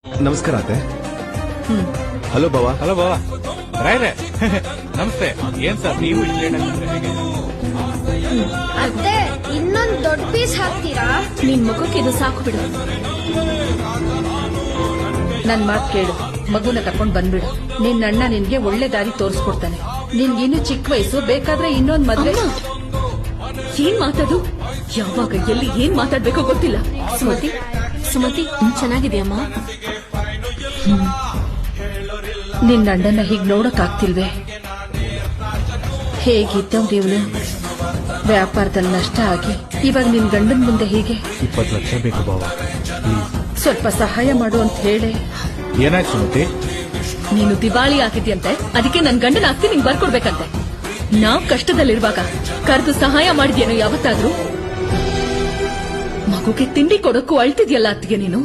ನಮಸ್ಕಾರ ಅತ್ತೆ. ಹಲೋ ಬಾವಾ. ಹಲೋ ಬಾವಾ ರಾಯ್ರೆ. ನಮಸ್ತೆ. ಏನ್ ಸರ್ ನೀವು ಇಷ್ಟು ಲೇಟ್ ಆಗಿದ್ರೆ ಹೇಗೆ? ಅತ್ತೆ ಇನ್ನೊಂದ್ ದೊಡ್ಡ ಪೀಸ್ ಹಾಕ್ತೀರಾ? ನಿನ್ ಮಗುಕ್ಕೆ ಇದು ಸಾಕು ಬಿಡು. ನನ್ ಮಾತ್ ಕೇಳು, ಮಗುನ ಕರ್ಕೊಂಡ್ ಬಂದ್ಬಿಡು. ನಿನ್ ಅಣ್ಣ ನಿನ್ಗೆ ಒಳ್ಳೆ ದಾರಿ ತೋರಿಸ್ಕೊಡ್ತಾನೆ. ನಿನ್ಗಿನ್ನು ಚಿಕ್ಕ ವಯಸ್ಸು, ಬೇಕಾದ್ರೆ ಇನ್ನೊಂದ್ ಮದ್ವೆ. ಏನ್ ಮಾತಾಡು? ಯಾವಾಗ ಎಲ್ಲಿ ಏನ್ ಮಾತಾಡ್ಬೇಕೋ ಗೊತ್ತಿಲ್ಲ. ಸುಮತಿ ಸುಮತಿ ಚೆನ್ನಾಗಿದೆಯಮ್ಮ? ನಿನ್ನ ಅಣ್ಣನ ಹೀಗ್ ನೋಡಕ್ ಆಗ್ತಿಲ್ವೇ? ಹೇಗಿದ್ದವ್ ಇವನು, ವ್ಯಾಪಾರದಲ್ಲಿ ನಷ್ಟ ಆಗಿ ಇವಾಗ ನಿನ್ ಗಂಡನ್ ಮುಂದೆ ಹೀಗೆ. 20 ಲಕ್ಷ ಬೇಕು ಬಾವಾ, ಸ್ವಲ್ಪ ಸಹಾಯ ಮಾಡು ಅಂತ ಹೇಳಿ. ಏನಾಯ್ತು ಸುಮತಿ? ನೀನು ದಿವಾಳಿ ಆಗಿದ್ಯಂತೆ, ಅದಕ್ಕೆ ನನ್ ಗಂಡನ ಆಸ್ತಿ ನಿಂಗೆ ಬರ್ಕೊಡ್ಬೇಕಂತೆ. ನಾವ್ ಕಷ್ಟದಲ್ಲಿರುವಾಗ ಕರೆದು ಸಹಾಯ ಮಾಡಿದ್ಯೇನೋ ಯಾವತ್ತಾದ್ರೂ? ಮಗುಗೆ ತಿಂಡಿ ಕೊಡೋಕ್ಕೂ ಅಳ್ತಿದ್ಯಲ್ಲ ಅತ್ತಿಗೆ ನೀನು.